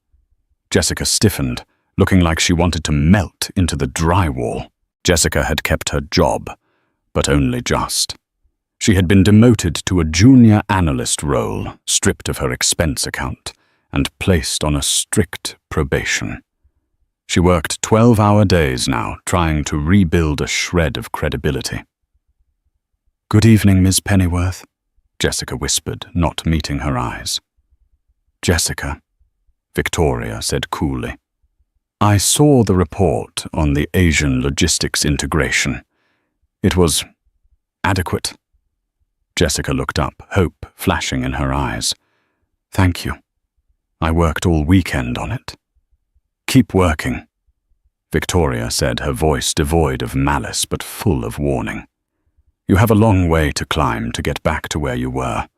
Jessica stiffened, looking like she wanted to melt into the drywall. Jessica had kept her job, but only just. She had been demoted to a junior analyst role, stripped of her expense account, and placed on a strict probation. She worked 12-hour days now, trying to rebuild a shred of credibility. "Good evening, Ms. Pennyworth," Jessica whispered, not meeting her eyes. "Jessica," Victoria said coolly. "I saw the report on the Asian logistics integration. It was adequate." Jessica looked up, hope flashing in her eyes. "Thank you. I worked all weekend on it." "Keep working," Victoria said, her voice devoid of malice but full of warning. "You have a long way to climb to get back to where you were.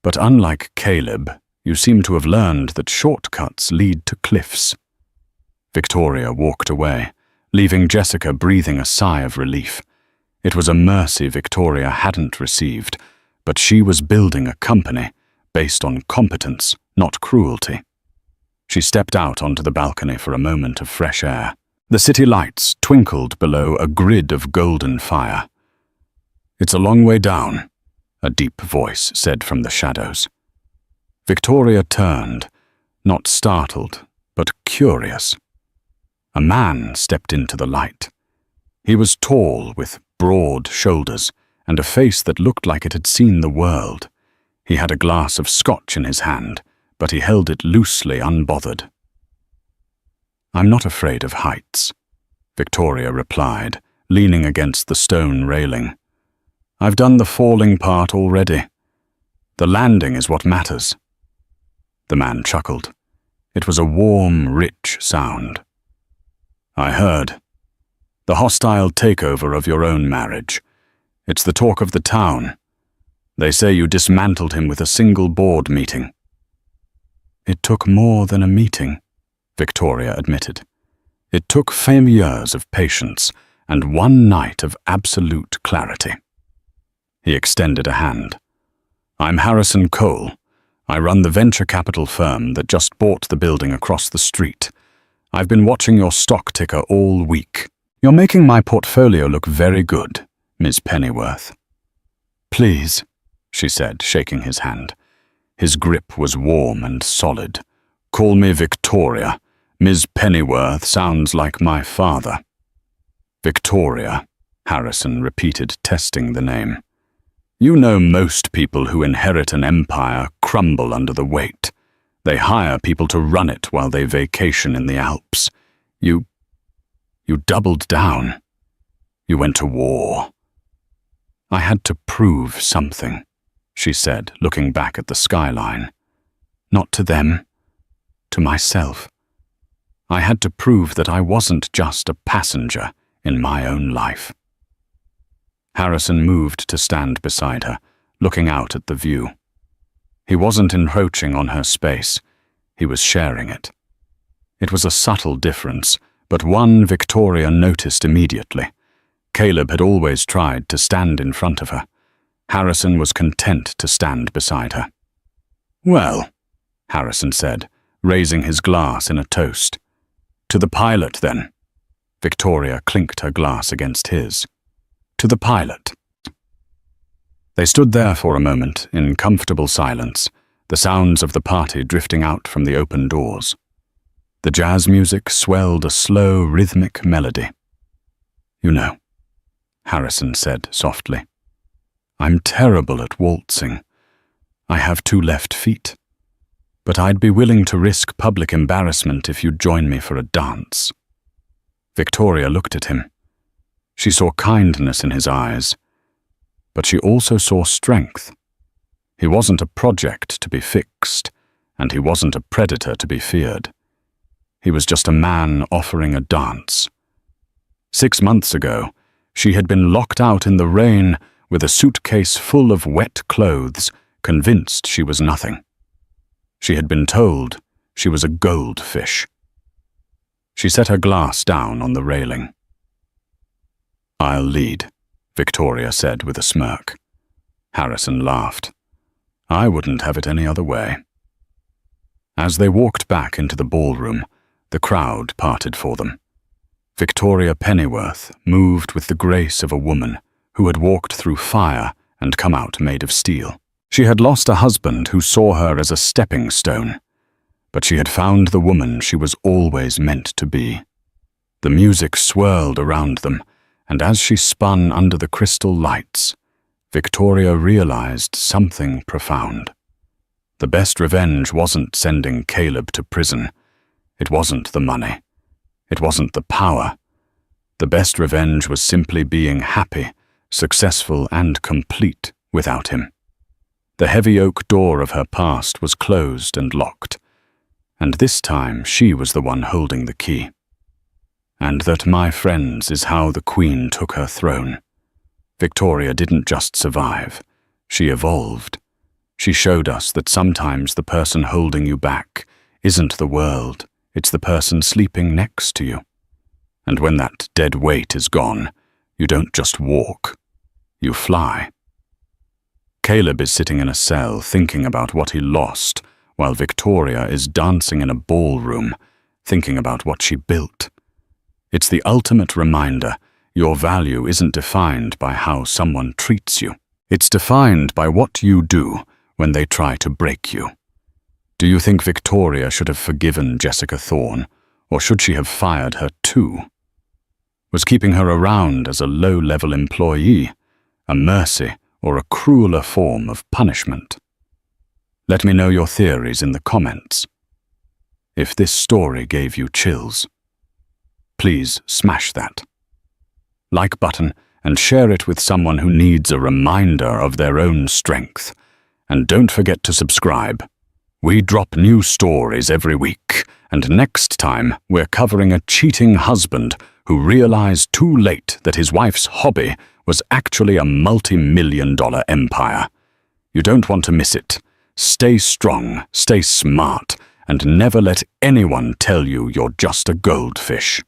But unlike Caleb, you seem to have learned that shortcuts lead to cliffs. Victoria walked away, leaving Jessica breathing a sigh of relief. It was a mercy Victoria hadn't received, but she was building a company based on competence, not cruelty. She stepped out onto the balcony for a moment of fresh air. The city lights twinkled below a grid of golden fire. "It's a long way down," a deep voice said from the shadows. Victoria turned, not startled, but curious. A man stepped into the light. He was tall, with broad shoulders, and a face that looked like it had seen the world. He had a glass of scotch in his hand, but he held it loosely, unbothered. "I'm not afraid of heights," Victoria replied, leaning against the stone railing. "I've done the falling part already. The landing is what matters." The man chuckled. It was a warm, rich sound. "I heard. The hostile takeover of your own marriage. It's the talk of the town. They say you dismantled him with a single board meeting." "It took more than a meeting," Victoria admitted. "It took years of patience and one night of absolute clarity." He extended a hand. "I'm Harrison Cole. I run the venture capital firm that just bought the building across the street. I've been watching your stock ticker all week. You're making my portfolio look very good, Ms. Pennyworth." "Please," she said, shaking his hand. His grip was warm and solid. "Call me Victoria. Ms. Pennyworth sounds like my father." "Victoria," Harrison repeated, testing the name. "You know most people who inherit an empire crumble under the weight. They hire people to run it while they vacation in the Alps. You doubled down. You went to war." "I had to prove something," she said, looking back at the skyline. "Not to them, to myself. I had to prove that I wasn't just a passenger in my own life." Harrison moved to stand beside her, looking out at the view. He wasn't encroaching on her space. He was sharing it. It was a subtle difference, but one Victoria noticed immediately. Caleb had always tried to stand in front of her. Harrison was content to stand beside her. "Well," Harrison said, raising his glass in a toast. "To the pilot, then." Victoria clinked her glass against his. "To the pilot." They stood there for a moment in comfortable silence, the sounds of the party drifting out from the open doors. The jazz music swelled a slow, rhythmic melody. "You know," Harrison said softly, "I'm terrible at waltzing. I have 2 left feet. But I'd be willing to risk public embarrassment if you'd join me for a dance." Victoria looked at him. She saw kindness in his eyes, but she also saw strength. He wasn't a project to be fixed, and he wasn't a predator to be feared. He was just a man offering a dance. 6 months ago, she had been locked out in the rain with a suitcase full of wet clothes, convinced she was nothing. She had been told she was a goldfish. She set her glass down on the railing. "I'll lead," Victoria said with a smirk. Harrison laughed. "I wouldn't have it any other way." As they walked back into the ballroom, the crowd parted for them. Victoria Pennyworth moved with the grace of a woman who had walked through fire and come out made of steel. She had lost a husband who saw her as a stepping stone, but she had found the woman she was always meant to be. The music swirled around them, and as she spun under the crystal lights, Victoria realized something profound. The best revenge wasn't sending Caleb to prison. It wasn't the money. It wasn't the power. The best revenge was simply being happy, successful, and complete without him. The heavy oak door of her past was closed and locked, and this time she was the one holding the key. And that, my friends, is how the Queen took her throne. Victoria didn't just survive. She evolved. She showed us that sometimes the person holding you back isn't the world, it's the person sleeping next to you. And when that dead weight is gone, you don't just walk, you fly. Caleb is sitting in a cell thinking about what he lost, while Victoria is dancing in a ballroom, thinking about what she built. It's the ultimate reminder your value isn't defined by how someone treats you. It's defined by what you do when they try to break you. Do you think Victoria should have forgiven Jessica Thorne, or should she have fired her too? Was keeping her around as a low-level employee a mercy or a crueler form of punishment? Let me know your theories in the comments. If this story gave you chills, please smash that like button and share it with someone who needs a reminder of their own strength. And don't forget to subscribe. We drop new stories every week, and next time we're covering a cheating husband who realized too late that his wife's hobby was actually a multi-million-dollar empire. You don't want to miss it. Stay strong, stay smart, and never let anyone tell you you're just a goldfish.